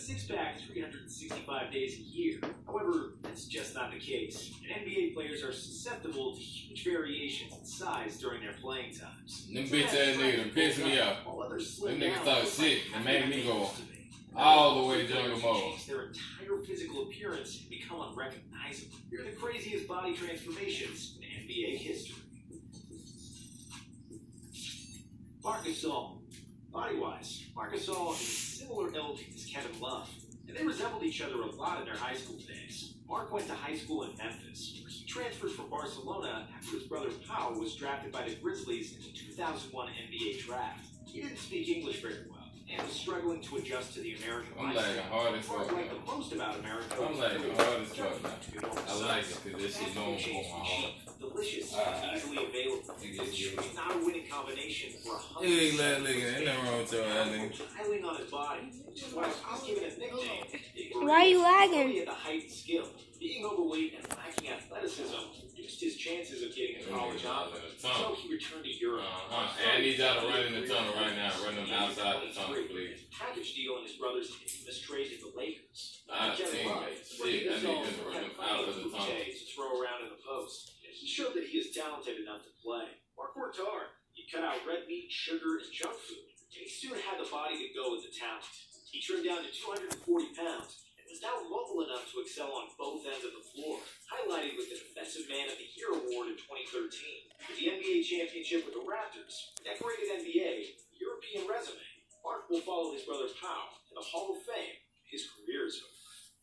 six-pack 365 days a year. However, that's just not the case, and NBA players are susceptible to huge variations in size during their playing times. Them bitch ass niggas done pissed me off. Them niggas started sick and made me go all the way to jungle mode. Their entire physical appearance and become unrecognizable. They're the craziest body transformations in NBA history. Marc Gasol. Body-wise, Marc Gasol is a similar ilk as Kevin Love, and they resembled each other a lot in their high school days. Marc went to high school in Memphis, where he transferred from Barcelona after his brother Pau was drafted by the Grizzlies in the 2001 NBA draft. He didn't speak English very well, and was struggling to adjust to the American lifestyle. I'm lagging hard as fuck. What I like the most about America I'm lagging hard as fuck now. I like it because this shit normal for my heart. Delicious, easily available. It's not a winning combination for a Hey, lad nigga, ain't nothing wrong with your ass nigga. Piling on his body. Why he's given a nickname. Why are you lagging? At the height and skill. Being overweight and lacking athleticism reduced his chances of getting a college offer. So he returned to Europe. And he's out to run in the tunnel right now. Running outside the tunnel, please. Package deal in his brother's infamous trade to the Lakers. Shit, I need him to run him out of the tunnel. To throw around in the post. He showed that he is talented enough to play. Marc worked hard. He cut out red meat, sugar, and junk food, and he soon had the body to go with the talent. He trimmed down to 240 pounds and was now mobile enough to excel on both ends of the floor, highlighted with the Defensive Man of the Year award in 2013. With the NBA championship with the Raptors, decorated NBA, European resume, Marc will follow his brother Pau in the Hall of Fame. His career is over.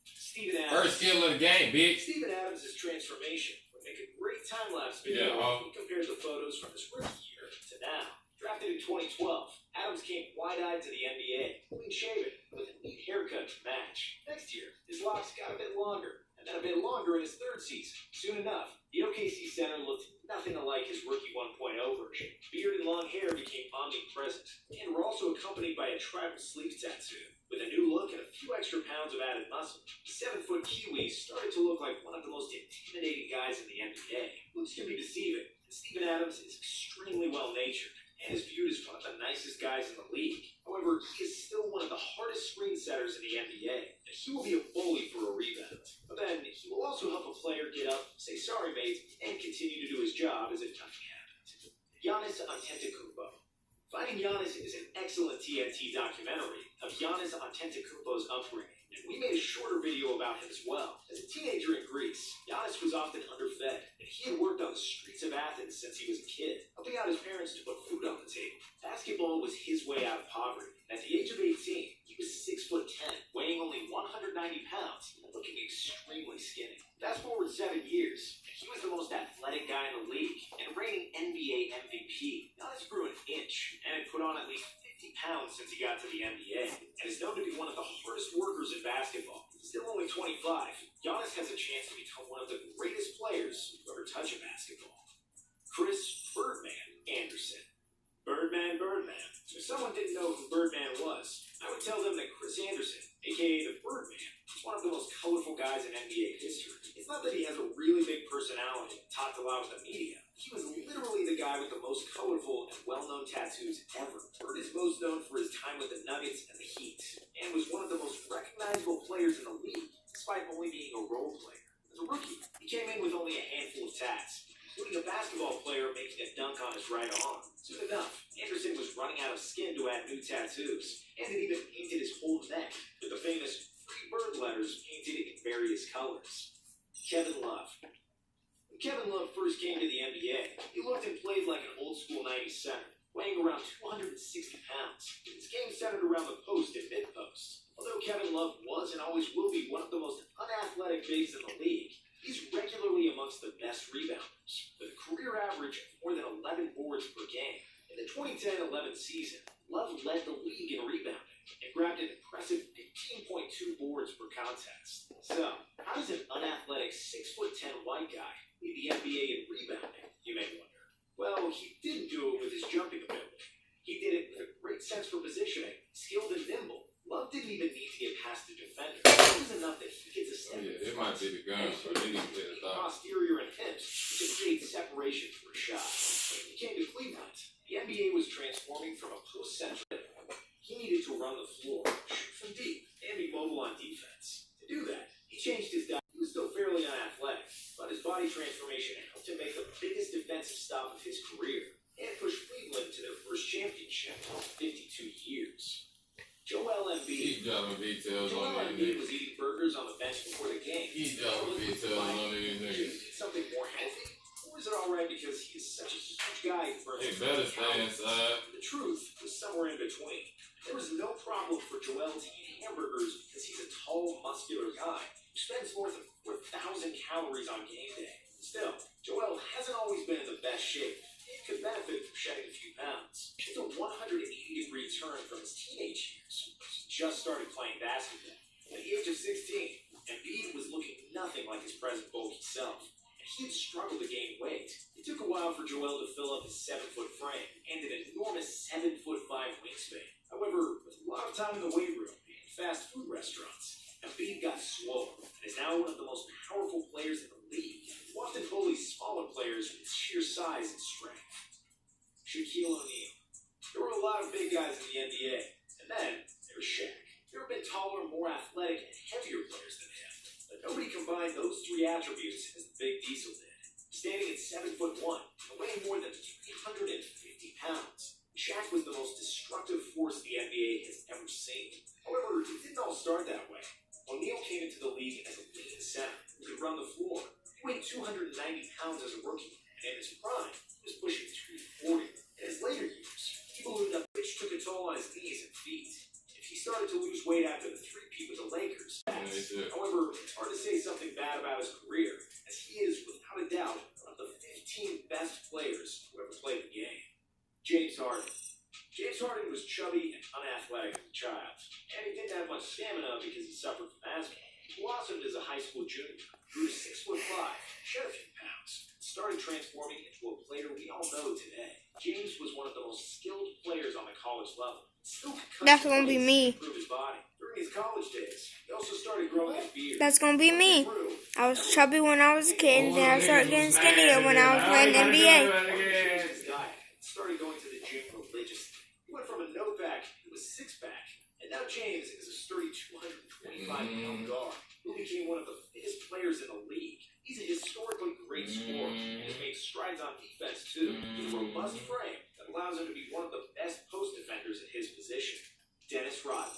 Steven Adams. First skill of the game, bitch. Steven Adams' transformation would make a great time-lapse video if he compares the photos from his rookie year to now. Drafted in 2012, Adams came wide-eyed to the NBA, clean-shaven, with a neat haircut to match. Next year, his locks got a bit longer, and then a bit longer in his third season. Soon enough, the OKC center looked nothing alike his rookie 1.0 version. Beard and long hair became omnipresent, and were also accompanied by a tribal sleeve tattoo. With a new look and a few extra pounds of added muscle, the 7-foot Kiwi started to look like one of the most intimidating guys in the NBA. Looks can be deceiving, and Steven Adams is extremely well-natured, and is viewed as one of the nicest guys in the league. However, he is still one of the hardest screen setters in the NBA, and he will be a bully for a rebound. But then, he will also help a player get up, say sorry mate, and continue to do his job as if nothing happened. Giannis Antetokounmpo. Finding Giannis is an excellent TNT documentary of Giannis Antetokounmpo's upbringing, and we made a shorter video about him as well. As a teenager in Greece, Giannis was often underfed, and he had worked on the streets of Athens since he was a kid, helping out his parents to put food on the table. Basketball was his way out of poverty. At the age of 18, he was 6'10", weighing only 190 pounds, and looking extremely skinny. Fast forward 7 years, and he was the most athletic guy in the league, and reigning NBA MVP. Giannis grew an inch, and had put on at least 50 pounds since he got to the NBA, and is known to be one of the hardest workers in basketball. Still only 25, Giannis has a chance to become one of the greatest players to ever touch a basketball. Chris Birdman Anderson. Birdman. If someone didn't know who Birdman was, I would tell them that Chris Anderson, aka the Birdman, is one of the most colorful guys in NBA history. It's not that he has a really big personality and talked a lot with the media. He was literally the guy with the most colorful and well-known tattoos ever. Bird is most known for his time with the Nuggets and the Heat, and was one of the most recognizable players in the league, despite only being a role player. As a rookie, he came in with only a handful of tats, including a basketball player making a dunk on his right arm. Soon enough, Anderson was running out of skin to add new tattoos, and had even painted his whole neck with the famous Free Bird letters painted in various colors. Kevin Love. When Kevin Love first came to the NBA, he looked and played like an old-school 90s center, weighing around 260 pounds. His game centered around the post and mid-post. Although Kevin Love was and always will be one of the most unathletic bigs in the league, he's regularly amongst the best rebounders, with a career average of more than 11 boards per game. In the 2010-11 season, Love led the league in rebounding and grabbed an impressive 15.2 boards per contest. So, how does an unathletic 6'10" white guy lead the NBA in rebounding, you may wonder? Well, he didn't do it with his jumping ability. He did it with a great sense for positioning, skilled and nimble. Love didn't even need to get past the defender. It was enough that he gets a step. Yeah, it might be the gun, but they need to get it out. Posterior and hips to create separation for a shot. When he came to Cleveland, the NBA was transforming from a post-centric. He needed to run the floor, shoot from deep, and be mobile on defense. To do that, he changed his diet. He was still fairly unathletic, but his body transformation helped him make the biggest defensive stop of his career and push Cleveland to their first championship in 52 years. Joel Embiid. Keep dropping details Joel on these Embiid niggas. was eating burgers on the bench before the game. Keep dropping details on these niggas. Something more healthy? Or is it alright because he is such a huge guy for They better stay inside. The truth was somewhere in between. There was no problem for Joel to eat hamburgers because he's a tall, muscular guy who spends more than 4,000 calories on game day. Still, Joel hasn't always been in the best shape. He could benefit from shedding a few pounds. It's a 180-degree turn from his teenage years. He just started playing basketball. At the age of 16, Embiid was looking nothing like his present bulky self. He had struggled to gain weight. It took a while for Joel to fill up his 7-foot frame and an enormous 7'5" wingspan. However, with a lot of time in the weight room and fast food restaurants, Embiid got swole and is now one of the most powerful players in the league, who often bullies smaller players with his sheer size and strength. Shaquille O'Neal. There were a lot of big guys in the NBA, and then there was Shaq. There have been taller, more athletic, and heavier players than him. But nobody combined those three attributes as the Big Diesel did. Standing at 7'1" and weighing more than 350 pounds, Shaq was the most destructive force the NBA has ever seen. However, it didn't all start that way. O'Neal came into the league as a lean center who could run the floor. He weighed 290 pounds as a rookie, and in his prime, he was pushing 340. In his later years, he ballooned up, which took a toll on his knees and feet. He started to lose weight after the three-peat with the Lakers. However, it's hard to say something bad about his career, as he is, without a doubt, one of the 15 best players who ever played the game. James Harden. James Harden was chubby and unathletic as a child, and he didn't have much stamina because he suffered from asthma. He blossomed as a high school junior, grew to 6'5", shed a few pounds, and started transforming into a player we all know today. James was one of the most skilled players on the college level. That's gonna be me. During his college days, he also started growing his beard. That's gonna be me. I was chubby when I was a kid, and then I started getting skinnier when I was playing NBA. Started going to the gym religiously. He went from a no-back to a six-pack, and now James is a sturdy 225-pound guard who became one of the fittest players in the league. He's a historically great scorer and has made strides on defense too, with a robust frame that allows him to be one of the best post defenders at his position. Dennis Rodman.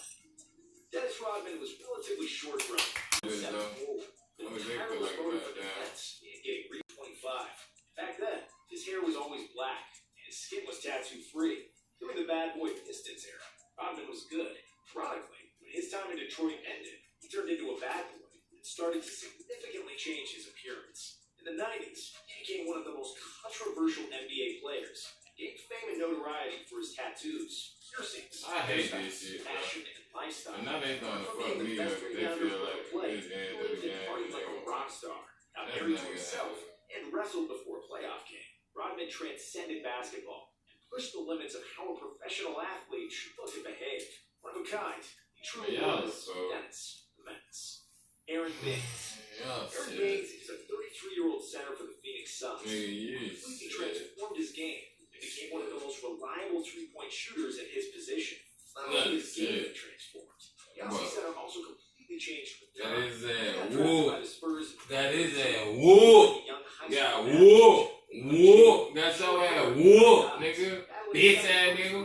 Dennis Rodman was relatively short for him. 7'4", with a tireless motor for defense and getting reach 25. Back then, his hair was always black and his skin was tattoo-free. During the bad boy Pistons era, Rodman was good. Ironically, when his time in Detroit ended, he turned into a bad boy and started to significantly change his appearance. In the 90s, he became one of the most controversial NBA players, gained fame and notoriety for his tattoos, piercings, I hate this shit, bro. fashion, and lifestyle. And now they trying to fuck me up. They feel like this end of the game. Like a rock star, now That's married not to gonna himself, happen. and wrestled before a playoff game. Rodman transcended basketball and pushed the limits of how a professional athlete should look and behave. One of a kind, he truly Yeah, was so- Dennis the Menace. Aaron Baines. Yeah, Aaron shit. Baines is a 33-year-old center for the Phoenix Suns. Nigga, He completely transformed his game and became one of the most reliable three-point shooters at his position. Not only his game had transformed, the Aussie center also completely changed with That time. is He got a drafted whoop. by the Spurs. That is a whoop. Young high Yeah, school whoop. athlete. Whoop. That's your ass. Whoop, nigga. Bitch ass nigga.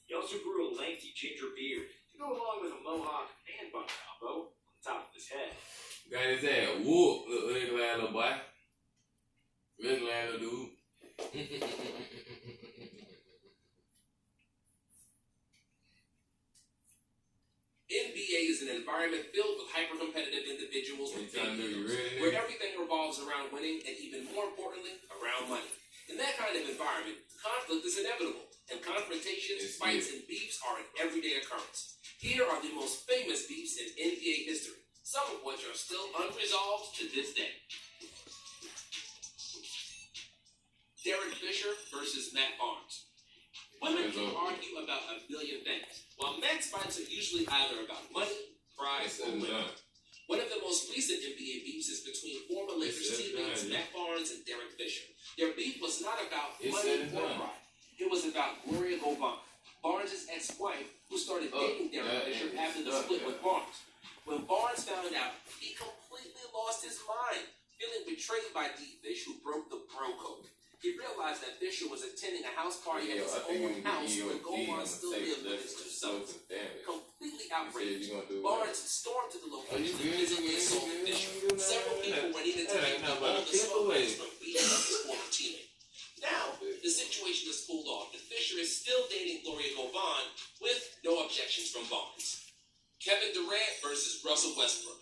He also grew a lengthy ginger beard to go along with a mohawk and bun combo on top of his head. Got his ass. Whoop. Look at that little boy. Look at that little dude. NBA is an environment filled with hyper-competitive individuals with big egos, where everything revolves around winning and, even more importantly, around money. In that kind of environment, conflict is inevitable, and confrontations, fights, and beefs are an everyday occurrence. Here are the most famous beefs in NBA history, some of which are still unresolved to this day. Derek Fisher versus Matt Barnes. Women can argue about a million things, while men's fights are usually either about money, pride, or women. One of the most recent NBA beefs is between former Lakers teammates Matt Barnes and Derek Fisher. Their beef was not about money or pride. It was about Gloria Govan, Barnes' ex-wife, who started dating Derek Fisher after the split with Barnes. When Barnes found out, he completely lost his mind, feeling betrayed by D. Fish, who broke the bro code. He realized that Fisher was attending a house party at his own house when Goldman still lived with his two sons. Completely outraged, Barnes stormed to the location and physically assaulted Fisher. Several people were needed to make all the smoke from beating up his former teammate. Now, the situation has cooled off, and Fisher is still dating Gloria Govan with no objections from Barnes. Kevin Durant versus Russell Westbrook.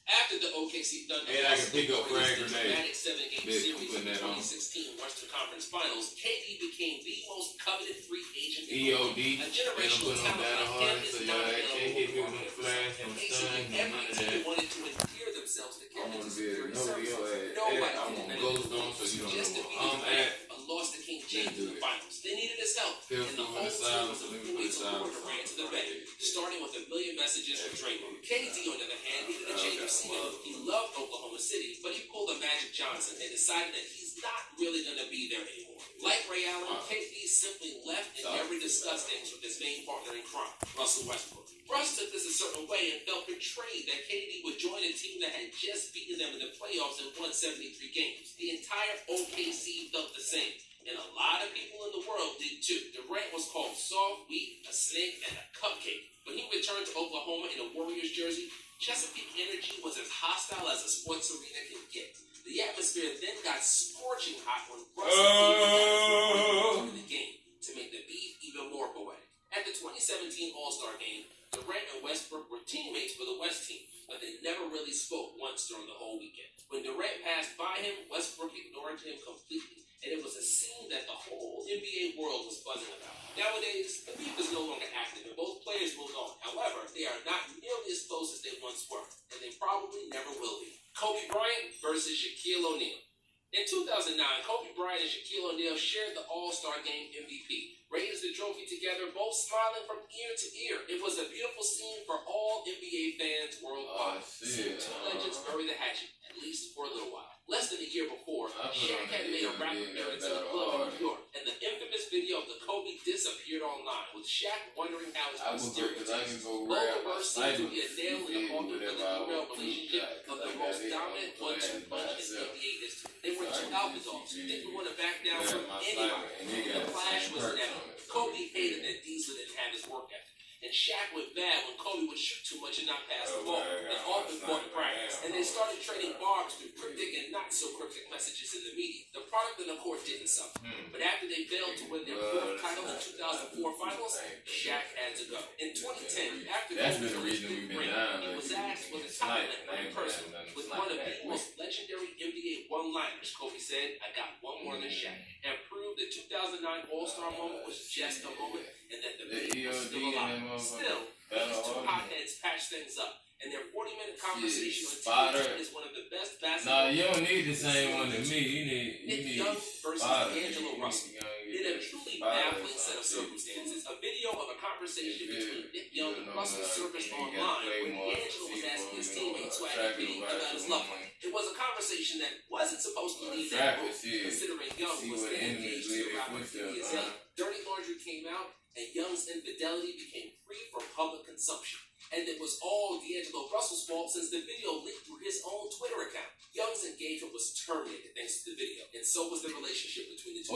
After the OKC Thunder lost the dramatic 7-game series in the 2016 Western Conference Finals, KD became the most coveted free agent in the world. A generational talent and is not available for 100%. And basically every team wanted to endear themselves to Kevin's superior services. Nobody did that. Just to beat Durant, but lost to King James in the finals. They needed his help, and the whole team was employed to lure Durant to the bench, starting with 1 million messages from Draymond. KD, on the other hand, needed a change of scenery. He loved Oklahoma City, but he pulled a Magic Johnson and decided that he's not really going to be there anymore. Like Ray Allen, KD simply left and never discussed things with his main partner in crime, Russell Westbrook. Russ took this a certain way and felt betrayed that KD would join a team that had just beaten them in the playoffs and won 73 games. The entire OKC felt the same, and a lot of people in the world did too. Durant was called soft, weak, a snake, and a cupcake. When he returned to Oklahoma in a Warriors jersey, Chesapeake Energy was as hostile as a sports arena can get. The atmosphere then got scorching hot when Russell in the game to make the beef even more poetic. At the 2017 All-Star Game, Durant and Westbrook were teammates for the West team, but they never really spoke once during the whole weekend. When Durant passed by him, Westbrook ignored him completely, and it was a scene that the whole NBA world was buzzing about. Nowadays, the beef is no longer active, and both players moved on. However, they are not nearly as close as they once were, and they probably never will be. Kobe Bryant versus Shaquille O'Neal. In 2009, Kobe Bryant and Shaquille O'Neal shared the All-Star Game MVP, raised the trophy together, both smiling from ear to ear. It was a beautiful scene for all NBA fans worldwide. Seeing two legends bury the hatchet, at least for a little while. Less than a year before, Shaq had made a rap appearance in a club in New York, and the infamous video of the Kobe diss appeared online, with Shaq wondering how his posterior tastes. Both of us seem to be a nail in the coffin for the female relationship of the most dominant 1-2 punch in NBA history. They were two alpha dogs who didn't want to back down from anybody. The clash was inevitable. Kobe hated that Diesel didn't have his work ethic, and Shaq went bad when Kobe would shoot too much and not pass the ball, and often fought in practice. And they started trading barbs through cryptic and not so cryptic messages in the media. The product on the court didn't suffer, but after they failed to win their fourth title in 2004 finals, Shaq had to go. In 2010, after Kobe released Big Ring, he was asked with a compliment from a person with one of the most legendary NBA one-liners. Kobe said, "I got one more than Shaq," and proved the 2009 All-Star moment was just a moment, and that the beat was still alive. Still, these two hotheads patched things up, and their 40-minute conversation on TV is one of the best basketball. Nah, you don't need the same one to me. You need Nick Young versus D'Angelo Russell. In a truly baffling set of circumstances, a video of a conversation between Nick Young and Russell surfaced online when D'Angelo was asking his teammates who had a meeting about his loved one. It was a conversation that wasn't supposed to leave that room, considering Young was then engaged to the rapper Iggy Azalea. Dirty Laundry came out, and Young's infidelity became free for public consumption. And it was all D'Angelo Russell's fault since the video leaked through his own Twitter account. Young's engagement was terminated thanks to the video, and so was the relationship between the two.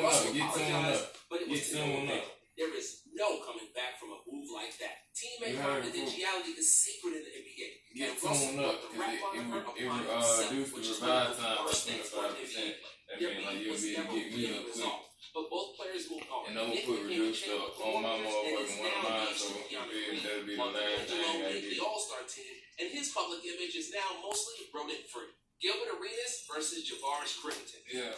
Russell apologized, but it was to no avail. There is no coming back from a move like that. Teammate confidentiality is secret in the NBA. And Russell put the rap moniker upon himself, which is one of the worst things for an NBA player. Their beef was never really resolved. But both players moved on. Nick became a champion on my motherfucking while D'Angelo made the All-Star team, and his public image is now mostly rodent-free. Gilbert Arenas versus Javaris Crittenton. Yeah.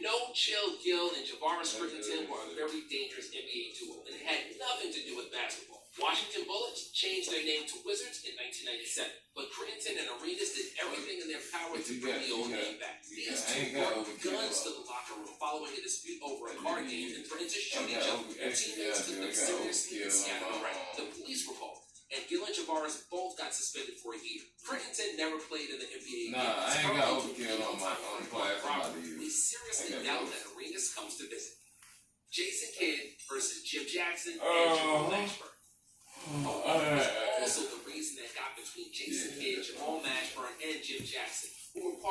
No Chill Gil and Javaris Crittenton were a very dangerous NBA duo, and it had nothing to do with basketball. Washington Bullets changed their name to Wizards in 1997, but Crittenton and Arenas did everything in their power to bring the old name back. These two brought guns to the locker room following a dispute over a card game and threatened to shoot each other. Their teammates took them seriously and scattered around. The police were called, and Gil and Javaris both got suspended for a year. Crittenton never played in the NBA. Nah, I ain't got overkill on my class. We seriously doubt that Arenas comes to visit. Jason Kidd versus Jim Jackson and Jerome Lashburn.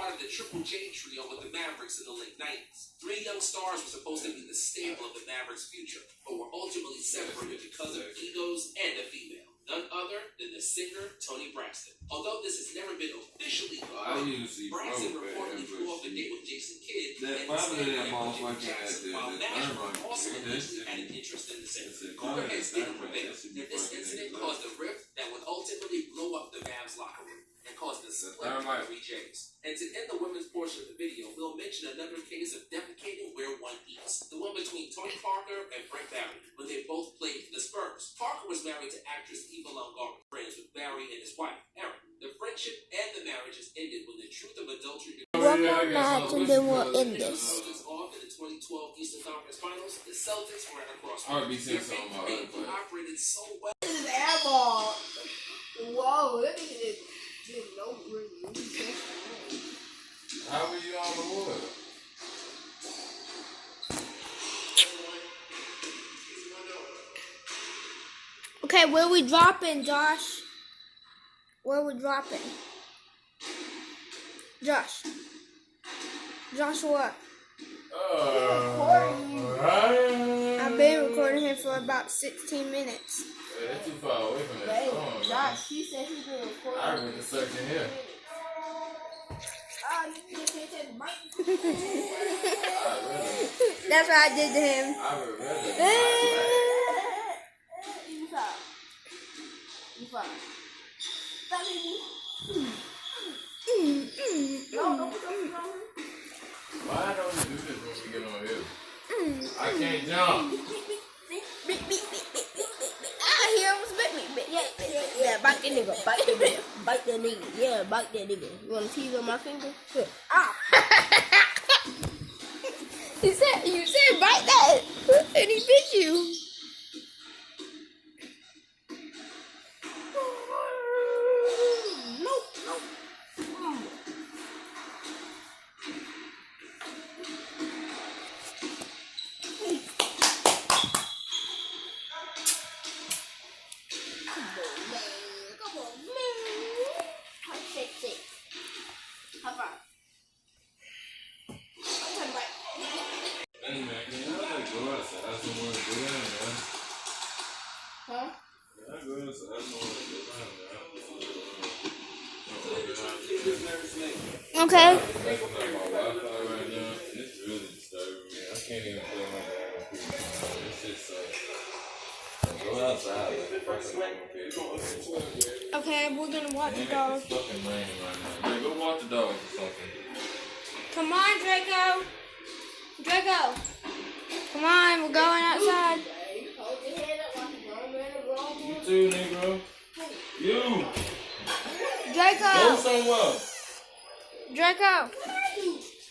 started the Triple J trio with the Mavericks in the late 90s. Three young stars were supposed to be the staple of the Mavericks' future, but were ultimately separated because of egos and a female. None other than the singer Toni Braxton. Although this has never been officially confirmed, Braxton reportedly flew off a date with Jason Kidd and instead married Janet Jackson, while Nashville also initially had an interest in the singer. Cooler heads didn't prevail, and this incident caused a rift that would ultimately blow up the Mavs locker room and caused a split between three Jays. And to end the women's portion of the video, we'll mention another case of defecating where one eats. The one between Tony Parker and Frank Barry, when they both played for the Spurs. Parker was married to actress Eva Longoria, friends with Barry and his wife, Erin. The friendship and the marriages ended when the truth of adultery One more match and then we'll end this. off in the 2012 Eastern Conference Finals. The Celtics were at a R.B. crossroads. Their saying something about game that, but- operated so well. This is air ball. Whoa, that nigga did no really. How were you on the wood? Okay, where we dropping, Josh? Where we dropping? Josh. Joshua. I've been recording him for about 16 minutes. Yeah, that's too far away from that Wait, phone. Josh, she said she's been recording. I read the search in here. Ah, you just hit that mic. That's what I did to him. I read it. You fine. You fine. Stop it. No, don't put something on him. Why don't you do this when we get on here? I can't jump. He almost bit me. Yeah, bite that nigga. Bite that nigga. Bite that nigga. Yeah, bite that nigga. You want to tease on my finger? Here. Ah. You said bite that, and he bit you. Hey man, can I like go outside somewhere and do that, man? Huh? Can I go outside somewhere and do that, man? Okay. That's not my Wi-Fi right now, and it's really disturbing me. I can't even play my damn computer. This shit sucks. Go outside, like, fucking like my kids. Okay, we're gonna walk the It's dog. fucking raining right now. Man, go walk the dogs or something. Come on, Draco. Draco. Come on, we're going outside. Hold your head up like a grown man, a grown You woman. too, Negro. You. Go Draco. somewhere. Draco.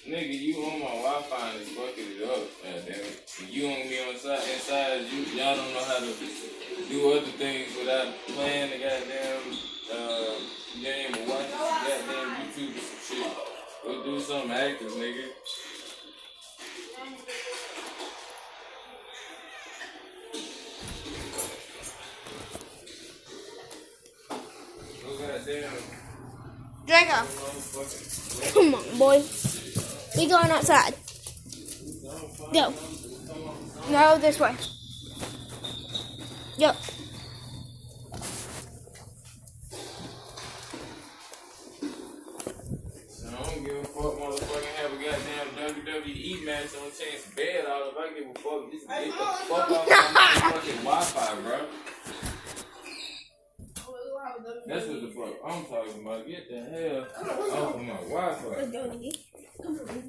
Nigga, you on my Wi-Fi and it's bucking it up. God damn it. You on me on the side, inside, y'all don't know how to do other things without playing the goddamn game or watching some goddamn YouTube or some shit. Go do something active, nigga. Go goddamn. Draco. Come on, boy. We going outside. Go. No, this way. Go. So I don't give a fuck, motherfucking have a goddamn WWE match on Chance bed. All if I give a fuck, just get the fuck off my motherfucking Wi-Fi, bro. That's what the fuck I'm talking about. Get the hell off of my Wi-Fi.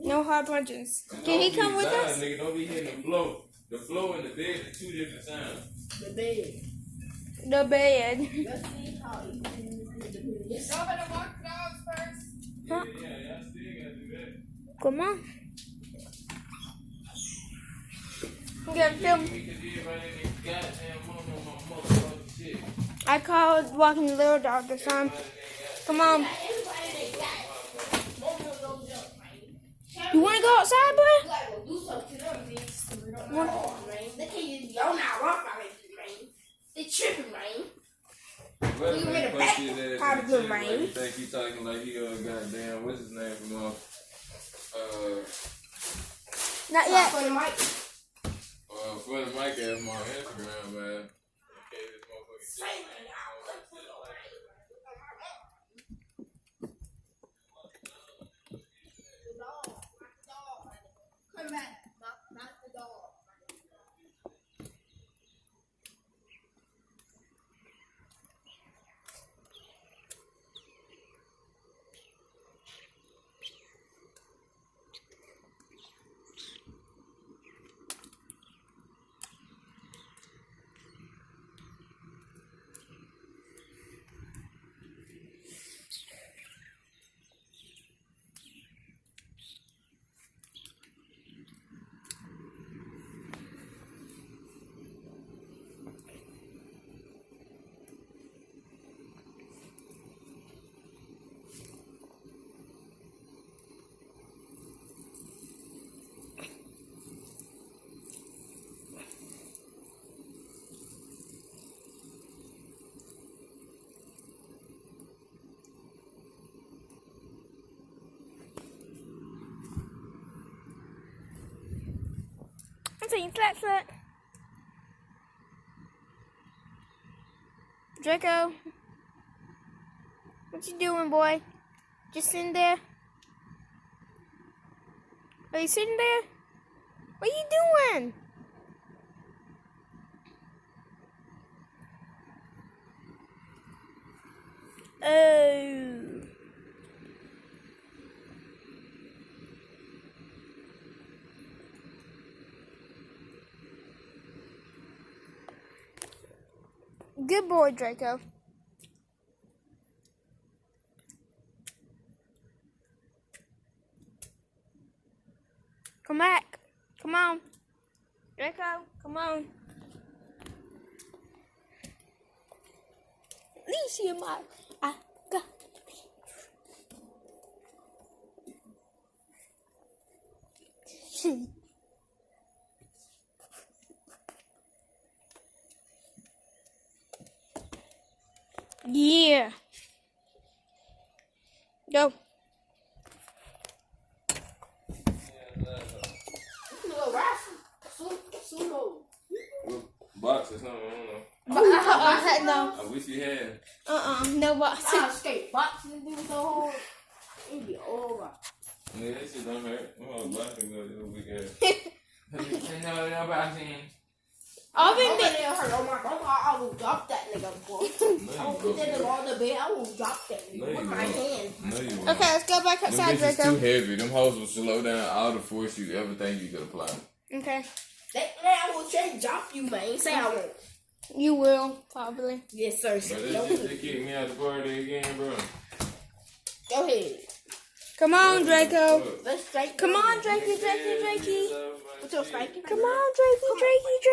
No hard punches. Can he come with us? Nigga, don't be hitting the flow. The flow and the bed are two different sounds. The bed. The bed. Let's see how you can do this. Y'all better walk the dogs first. Huh? Yeah, y'all still gotta do that. Come on. I'm gonna film. Because everybody in this goddamn motherfucking shit. I called walking the little dog this time. Come on. You wanna go outside, boy? Like, we'll do something to them, bitch. So we don't know, man. They can't just be on our rock out here, man. They tripping, man. But You in the fuck back? his ass How in to the do, chin, man? like, you think he talking like he goddamn, what's his name from Not yet. For the mic. for the mic ass on Instagram, man. Okay, this motherfucker. Come back. Not the dog. I'm saying flat foot. Draco. What you doing, boy? Just sitting there? Are you sitting there? What are you doing? Oh. Good boy, Draco. Come back. Come on. Draco, come on. Leash in my... I got... Yeah. Go. Little wrestling. Sumo. Box or something, I don't know. No. I wish you had. No boxing. Skate boxing and do so hard. It'd be over. Yeah, that shit don't hurt. Oh, boxing go to big ass. No boxing. I've been hurt. Oh my God, I will drop that nigga, boy. I will put that nigga on the bed. I will drop that nigga with my hand. No, you won't. Okay, let's go back Them outside, bitches too Draco. heavy. Them hoes will slow down all the force you ever think you could apply. Okay. I will say drop you, man. Say I won't. You will, probably. Yes, sir. But Go they ahead. kicked me out the party again, bro. Go ahead. Come on, Draco. Let's straight. Come on, Drakey. What's your strike? Come on, Drakey.